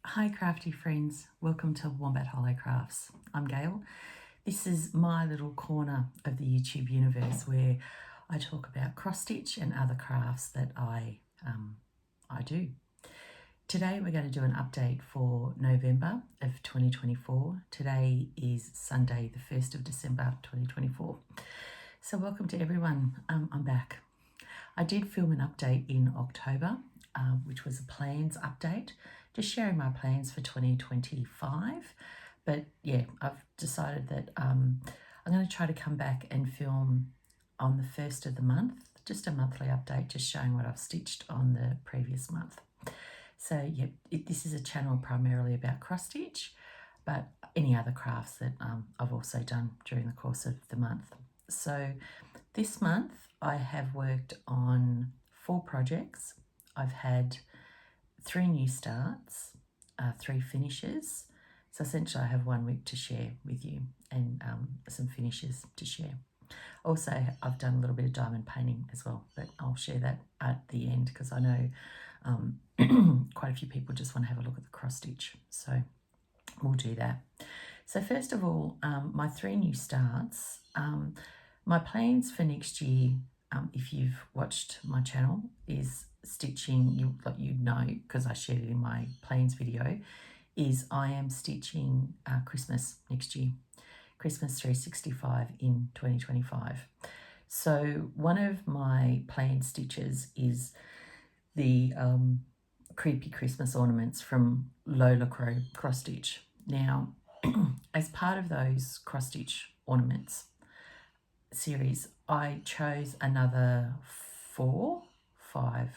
Hi crafty friends, welcome to Wombat Hollow Crafts. I'm Gail. This is my little corner of the YouTube universe where I talk about cross stitch and other crafts that I do. Today we're going to do an update for November of 2024. Today is Sunday the 1st of December 2024. So welcome to everyone. I'm back. I did film an update in October, which was a plans update, just sharing my plans for 2025. But yeah, I've decided that I'm going to try to come back and film on the first of the month, just a monthly update, just showing what I've stitched on the previous month. So yeah, this is a channel primarily about cross stitch, but any other crafts that I've also done during the course of the month. So this month I have worked on 4 projects. I've had 3 new starts, 3 finishes. So essentially I have 1 week to share with you and some finishes to share. Also, I've done a little bit of diamond painting as well, but I'll share that at the end because I know quite a few people just want to have a look at the cross stitch. So we'll do that. So first of all, my 3 new starts. My plans for next year, if you've watched my channel, is stitching, you know, because I shared it in my plans video, is I am stitching Christmas next year, Christmas 365 in 2025. So one of my planned stitches is the creepy Christmas ornaments from Lola Crow cross stitch. Now, as part of those cross stitch ornaments series, I chose another 4, 5,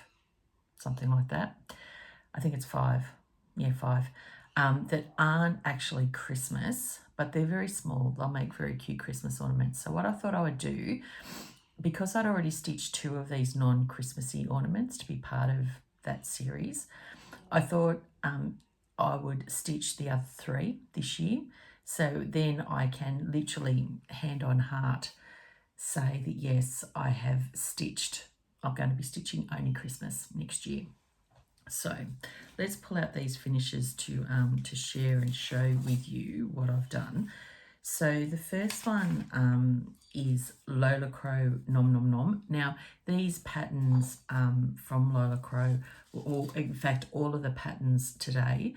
something like that. I think it's 5. Yeah, 5. That aren't actually Christmas, but they're very small. They'll make very cute Christmas ornaments. So what I thought I would do, because I'd already stitched 2 of these non-Christmassy ornaments to be part of that series, I thought I would stitch the other 3 this year. So then I can literally hand on heart say that yes, I have stitched, I'm going to be stitching only Christmas next year. So let's pull out these finishes to share and show with you what I've done. So the first one is Lola Crow Nom Nom Nom. Now these patterns from Lola Crow, or in fact all of the patterns today,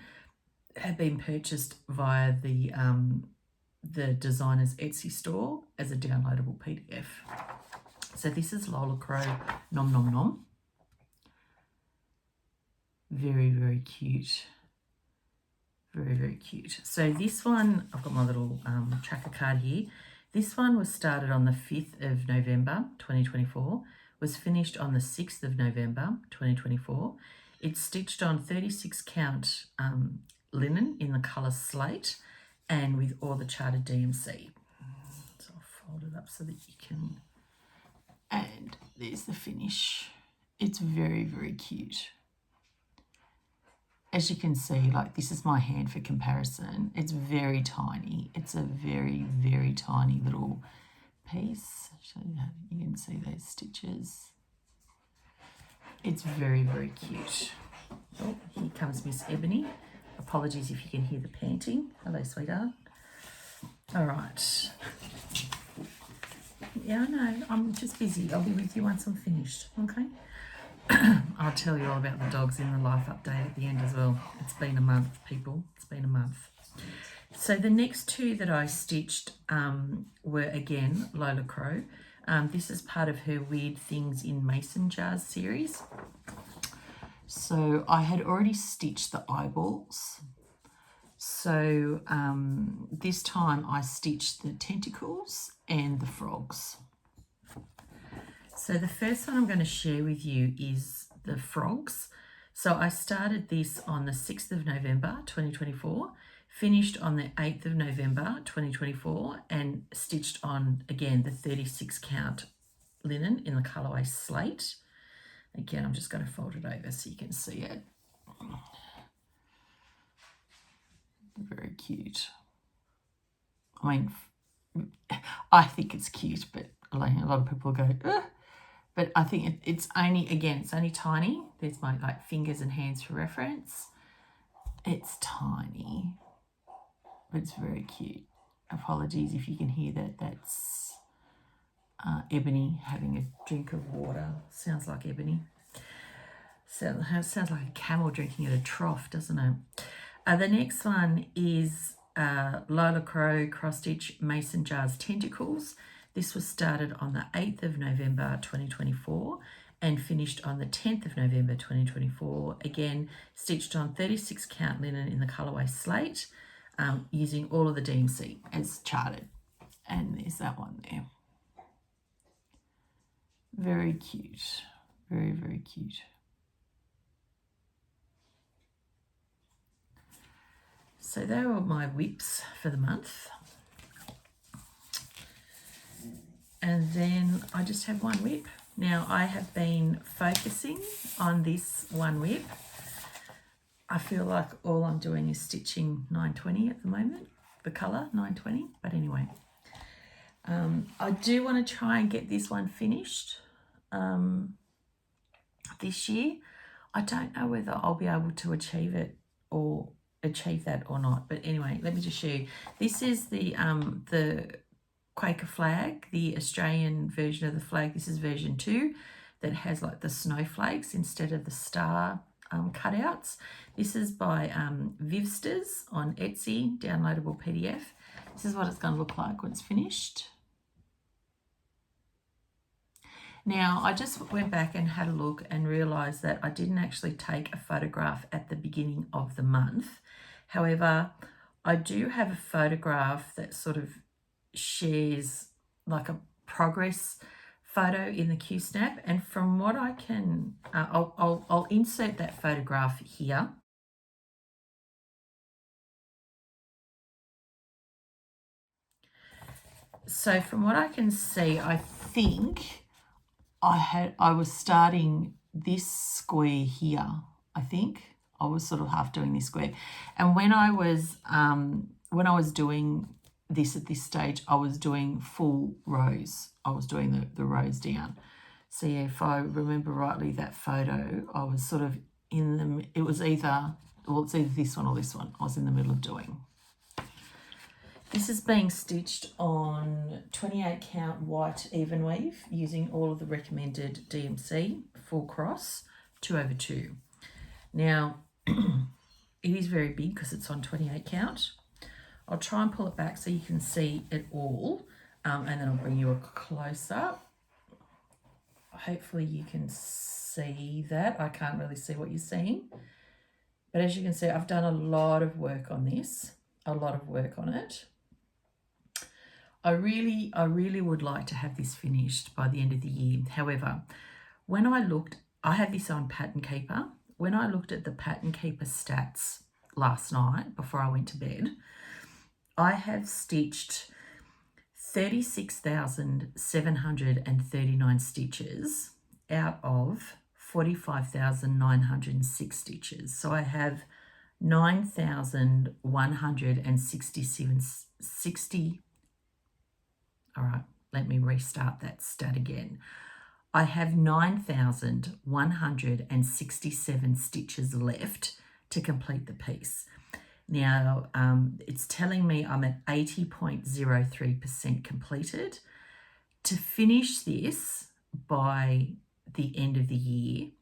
have been purchased via the designer's Etsy store as a downloadable PDF. So this is Lola Crow Nom Nom Nom. Very, very cute. Very, very cute. So this one, I've got my little tracker card here. This one was started on the 5th of November 2024, was finished on the 6th of November 2024. It's stitched on 36 count linen in the colour slate and with all the charted DMC. So I'll fold it up so that you can, and there's the finish. It's very, very cute. As you can see, like this is my hand for comparison. It's very tiny. It's a very, very tiny little piece. So you can see those stitches. It's very, very cute. Oh, here comes Miss Ebony. Apologies if you can hear the panting. Hello, sweetheart. All right. Yeah, I know. I'm just busy. I'll be with you once I'm finished, okay? I'll tell you all about the dogs in the life update at the end as well. It's been a month, people. It's been a month. So the next 2 that I stitched were, again, Lola Crow. This is part of her Weird Things in Mason Jars series. So I had already stitched the eyeballs. So this time I stitched the tentacles and the frogs. So the first one I'm going to share with you is the frogs. So I started this on the 6th of November 2024, finished on the 8th of November 2024, and stitched on, again, the 36 count linen in the colourway slate. Again, I'm just going to fold it over so you can see it. Very cute. I mean, I think it's cute, but a lot of people go, ugh. But I think it's only, again, it's only tiny. There's my like fingers and hands for reference. It's tiny, but it's very cute. Apologies if you can hear that. That's Ebony having a drink of water. Sounds like Ebony. Sounds like a camel drinking at a trough, doesn't it? The next one is Lola Crow Cross Stitch Mason Jars Tentacles. This was started on the 8th of November 2024 and finished on the 10th of November 2024. Again, stitched on 36 count linen in the colourway Slate, using all of the DMC as charted. And there's that one there. Very cute. Very, very cute. So they were my whips for the month. And then I just have one whip. Now I have been focusing on this one whip. I feel like all I'm doing is stitching 920 at the moment, the colour 920, but anyway. I do want to try and get this one finished this year. I don't know whether I'll be able to achieve that or not, but anyway, let me just show you. This is the Quaker flag, the Australian version of the flag. This is version 2 that has like the snowflakes instead of the star cutouts. This is by Vivsters on Etsy, downloadable PDF. This is what it's going to look like when it's finished. Now, I just went back and had a look and realised that I didn't actually take a photograph at the beginning of the month. However, I do have a photograph that sort of shares like a progress photo in the QSnap, and from what I can, I'll insert that photograph here. So from what I can see, I think I was starting this square here. I think I was sort of half doing this square, and when I was doing this at this stage, I was doing full rows. I was doing the rows down. So yeah, if I remember rightly, that photo, I was sort of it was either, well, it's either this one or this one I was in the middle of doing. This is being stitched on 28 count white even weave using all of the recommended DMC full cross 2/2. Now, it is very big because it's on 28 count. I'll try and pull it back so you can see it all, and then I'll bring you a close-up. Hopefully you can see that. I can't really see what you're seeing. But as you can see, I've done a lot of work on this, a lot of work on it. I really would like to have this finished by the end of the year. However, when I looked, I have this on Pattern Keeper. When I looked at the Pattern Keeper stats last night before I went to bed, I have stitched 36,739 stitches out of 45,906 stitches. So I have 9,167. All right, let me restart that stat again. I have 9,167 stitches left to complete the piece. Now, it's telling me I'm at 80.03% completed. To finish this by the end of the year,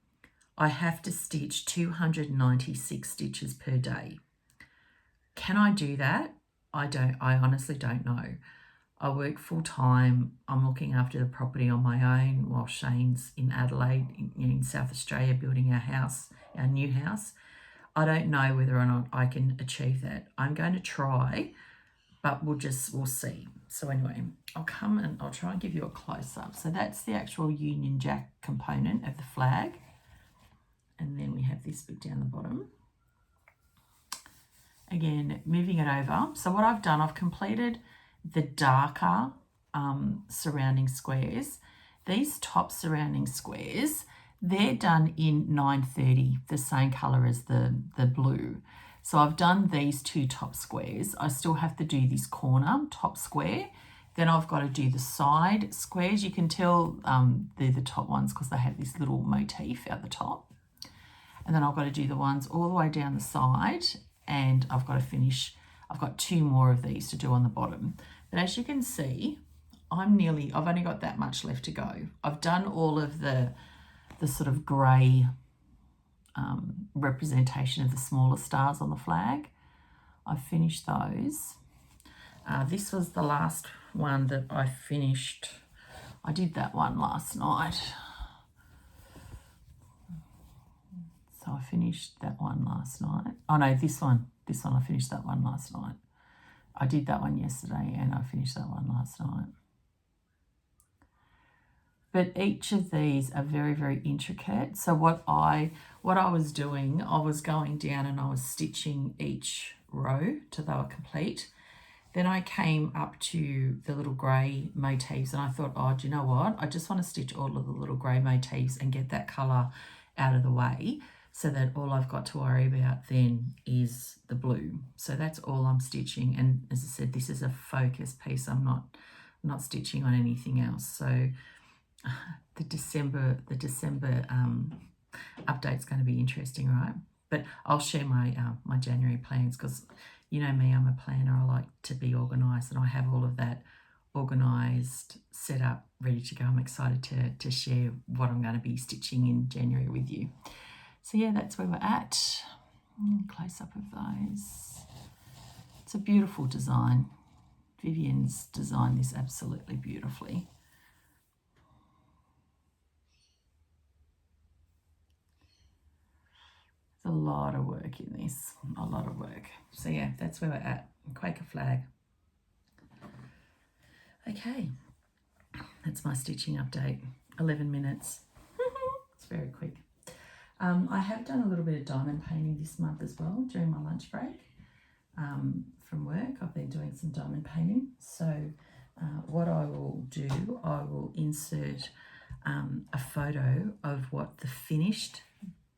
I have to stitch 296 stitches per day. Can I do that? I honestly don't know. I work full time. I'm looking after the property on my own while Shane's in Adelaide, in South Australia, building our house, our new house. I don't know whether or not I can achieve that. I'm going to try, but we'll see. So anyway, I'll come and I'll try and give you a close-up. So that's the actual Union Jack component of the flag. And then we have this bit down the bottom. Again, moving it over. So what I've done, I've completed the darker surrounding squares. These top surrounding squares, they're done in 930, the same colour as the blue. So I've done these two top squares. I still have to do this corner top square. Then I've got to do the side squares. You can tell they're the top ones because they have this little motif at the top. And then I've got to do the ones all the way down the side. and I've got to finish. I've got 2 more of these to do on the bottom. But as you can see, I've only got that much left to go. I've done all of the sort of grey representation of the smaller stars on the flag. I've finished those. This was the last one that I finished. I did that one last night. So I finished that one last night. Oh no, this one. I finished that one last night. I did that one yesterday and I finished that one last night. But each of these are very, very intricate. So what I was doing, I was going down and I was stitching each row till they were complete. Then I came up to the little grey motifs and I thought, oh, do you know what? I just want to stitch all of the little grey motifs and get that colour out of the way so that all I've got to worry about then is the blue. So that's all I'm stitching. And as I said, this is a focus piece. I'm not stitching on anything else. So the December update's going to be interesting, right? But I'll share my my January plans because you know me, I'm a planner. I like to be organised, and I have all of that organised, set up, ready to go. I'm excited to share what I'm going to be stitching in January with you. So yeah, that's where we're at. Close up of those. It's a beautiful design. Vivian's designed this absolutely beautifully. A lot of work in this, a lot of work. So yeah, that's where we're at. Quaker flag. Okay, that's my stitching update. 11 minutes. It's very quick. I have done a little bit of diamond painting this month as well during my lunch break from work. I've been doing some diamond painting. So what I will do, I will insert a photo of what the finished,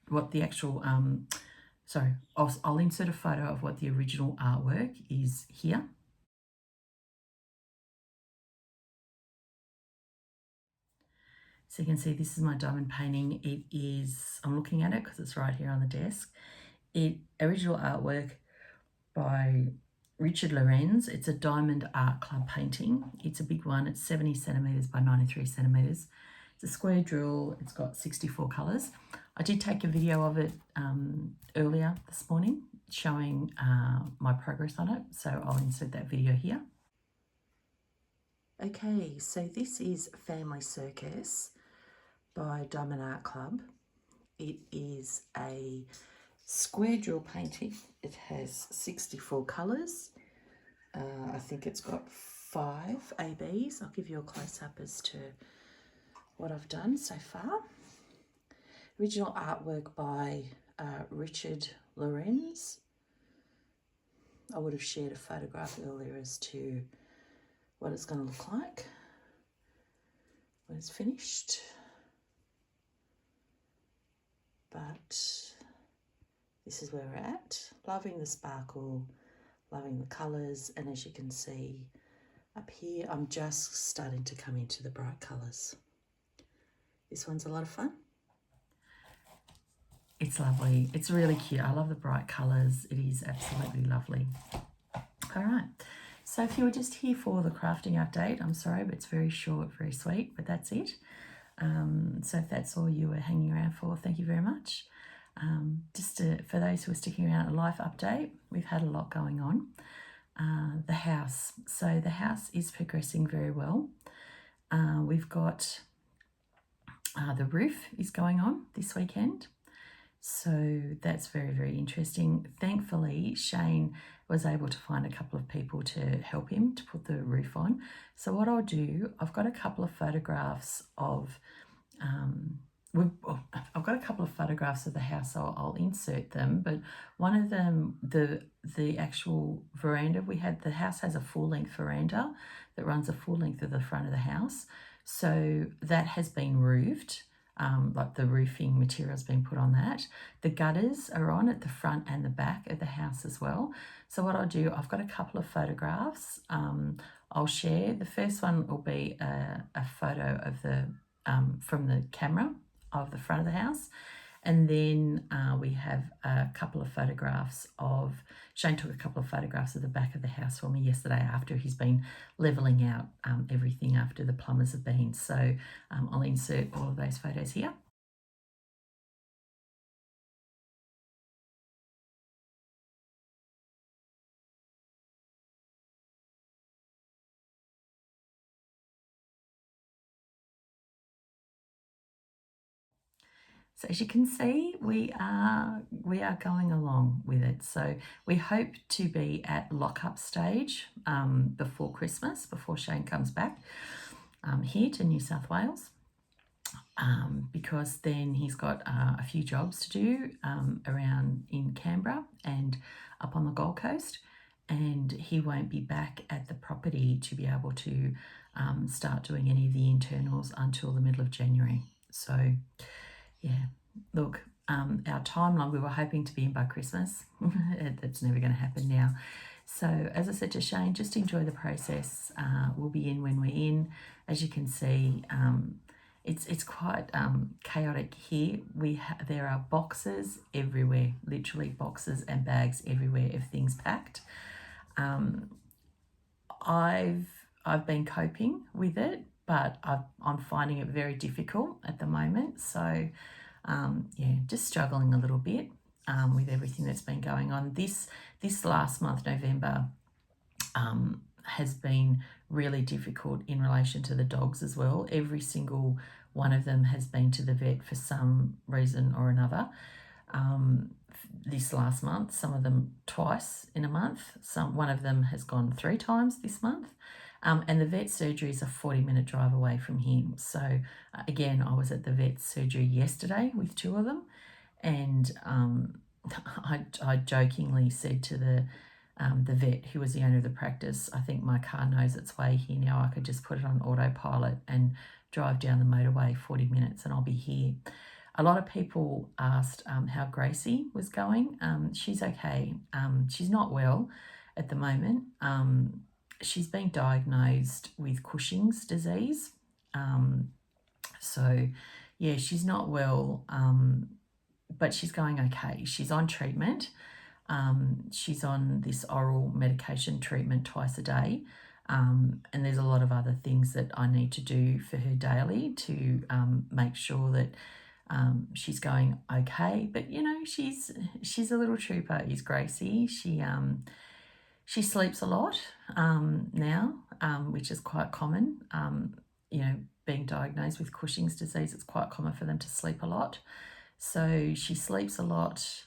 what the actual, I'll insert a photo of what the original artwork is here. So you can see this is my diamond painting. It is, I'm looking at it because it's right here on the desk. Original artwork by Richard Lorenz. It's a Diamond Art Club painting. It's a big one. It's 70 centimetres by 93 centimetres. It's a square drill. It's got 64 colours. I did take a video of it earlier this morning showing my progress on it. So I'll insert that video here. Okay, so this is Family Circus by Diamond Art Club. It is a square drill painting. It has 64 colours. I think it's got 5 ABs. I'll give you a close-up as to what I've done so far. Original artwork by Richard Lorenz. I would have shared a photograph earlier as to what it's going to look like when it's finished. But this is where we're at. Loving the sparkle, loving the colours, and as you can see up here, I'm just starting to come into the bright colours. This one's a lot of fun. It's lovely. It's really cute. I love the bright colours. It is absolutely lovely. All right. So if you were just here for the crafting update, I'm sorry, but it's very short, very sweet, but that's it. So if that's all you were hanging around for, thank you very much. For those who are sticking around, a life update. We've had a lot going on. The house. So the house is progressing very well. We've got the roof is going on this weekend. So that's very, very interesting. Thankfully, Shane was able to find a couple of people to help him to put the roof on. So what I'll do, I've got a couple of photographs of I've got a couple of photographs of the house, so I'll insert them. But one of them, the actual veranda, the house has a full-length veranda that runs a full length of the front of the house. So that has been roofed. Like the roofing material's been put on that. The gutters are on at the front and the back of the house as well. So what I'll do, I've got a couple of photographs I'll share. The first one will be a photo of the from the camera of the front of the house. And then we have a couple of photographs of, Shane took a couple of photographs of the back of the house for me yesterday after he's been levelling out everything after the plumbers have been. So I'll insert all of those photos here. So as you can see, we are going along with it. So we hope to be at lock-up stage before Christmas, before Shane comes back here to New South Wales, because then he's got a few jobs to do around in Canberra and up on the Gold Coast, and he won't be back at the property to be able to start doing any of the internals until the middle of January. So yeah, look, our timeline, we were hoping to be in by Christmas. That's never going to happen now. So as I said to Shane, just enjoy the process. We'll be in when we're in. As you can see, it's quite chaotic here. There are boxes everywhere, literally boxes and bags everywhere of things packed. I've been coping with it, but I'm finding it very difficult at the moment. So yeah, just struggling a little bit with everything that's been going on. This last month, November, has been really difficult in relation to the dogs as well. Every single one of them has been to the vet for some reason or another. This last month, some of them twice in a month. One of them has gone 3 times this month. And the vet surgery is a 40-minute drive away from him. So again, I was at the vet surgery yesterday with 2 of them, and I jokingly said to the vet who was the owner of the practice, I think my car knows its way here now. I could just put it on autopilot and drive down the motorway 40 minutes and I'll be here. A lot of people asked how Gracie was going. She's okay. She's not well at the moment. She's been diagnosed with Cushing's disease. So yeah, she's not well, but she's going okay. She's on treatment. She's on this oral medication treatment twice a day. And there's a lot of other things that I need to do for her daily to make sure that she's going okay. But you know, she's a little trooper, is Gracie. She sleeps a lot now, which is quite common. You know, being diagnosed with Cushing's disease, it's quite common for them to sleep a lot. So she sleeps a lot,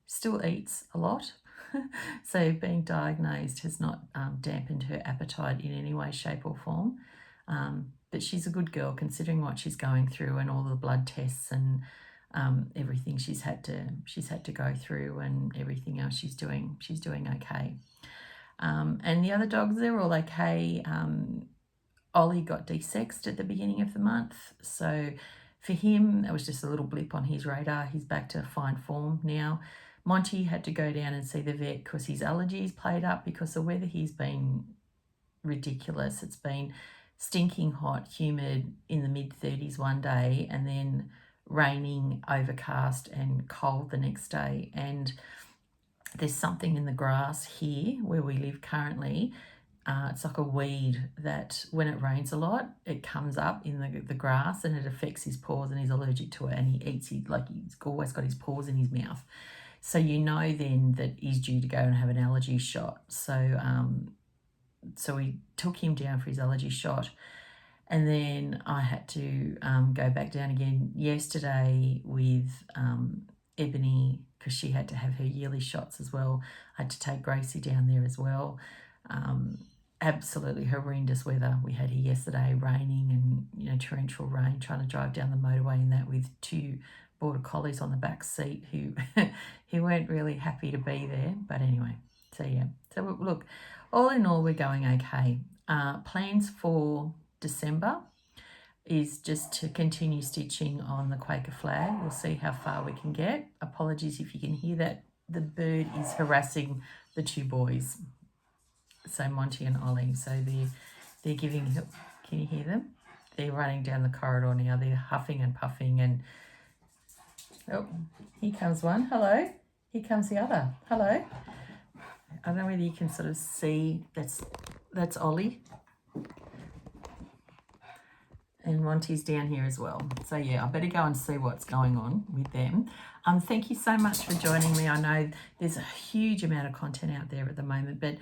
still eats a lot. So being diagnosed has not dampened her appetite in any way, shape or form. But she's a good girl considering what she's going through and all the blood tests and everything she's had to go through and everything else she's doing okay. And the other dogs, they're all okay. Ollie got desexed at the beginning of the month, so for him it was just a little blip on his radar. He's back to fine form now. Monty had to go down and see the vet because his allergies played up because the weather here's been ridiculous. It's been stinking hot, humid in the mid-30s one day and then raining, overcast and cold the next day. And there's something in the grass here where we live currently. It's like a weed that when it rains a lot, it comes up in the grass and it affects his paws and he's allergic to it and he eats it, like he's always got his paws in his mouth. So you know then that he's due to go and have an allergy shot. So we took him down for his allergy shot. And then I had to go back down again yesterday with Ebony because she had to have her yearly shots as well. I had to take Gracie down there as well. Absolutely horrendous weather we had here yesterday, raining and, you know, torrential rain, trying to drive down the motorway and that with 2 border collies on the back seat who weren't really happy to be there. But anyway, so yeah. So look, all in all, we're going okay. Plans for December is just to continue stitching on the Quaker flag. We'll see how far we can get. Apologies if you can hear that. The bird is harassing the 2 boys. So Monty and Ollie. So they're giving, can you hear them? They're running down the corridor now. They're huffing and puffing and Oh, here comes one. Hello. Here comes the other. Hello. I don't know whether you can sort of see that's Ollie. And Monty's down here as well. So yeah, I better go and see what's going on with them. Thank you so much for joining me. I know there's a huge amount of content out there at the moment, but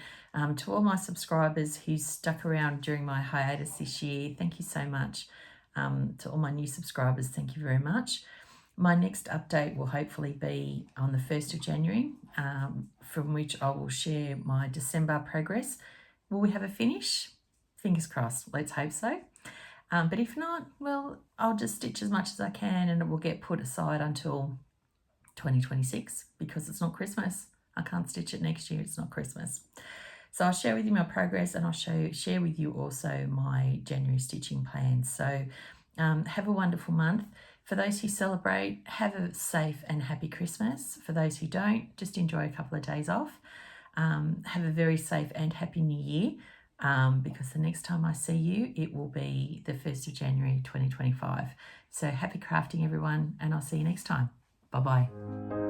to all my subscribers who stuck around during my hiatus this year, thank you so much. To all my new subscribers, thank you very much. My next update will hopefully be on the 1st of January, from which I will share my December progress. Will we have a finish? Fingers crossed. Let's hope so. But if not, well, I'll just stitch as much as I can and it will get put aside until 2026 because it's not Christmas. I can't stitch it next year. It's not Christmas. So I'll share with you my progress and I'll share with you also my January stitching plans. So have a wonderful month. For those who celebrate, have a safe and happy Christmas. For those who don't, just enjoy a couple of days off. Have a very safe and happy New Year. Because the next time I see you, it will be the 1st of January 2025. So happy crafting, everyone, and I'll see you next time. Bye-bye.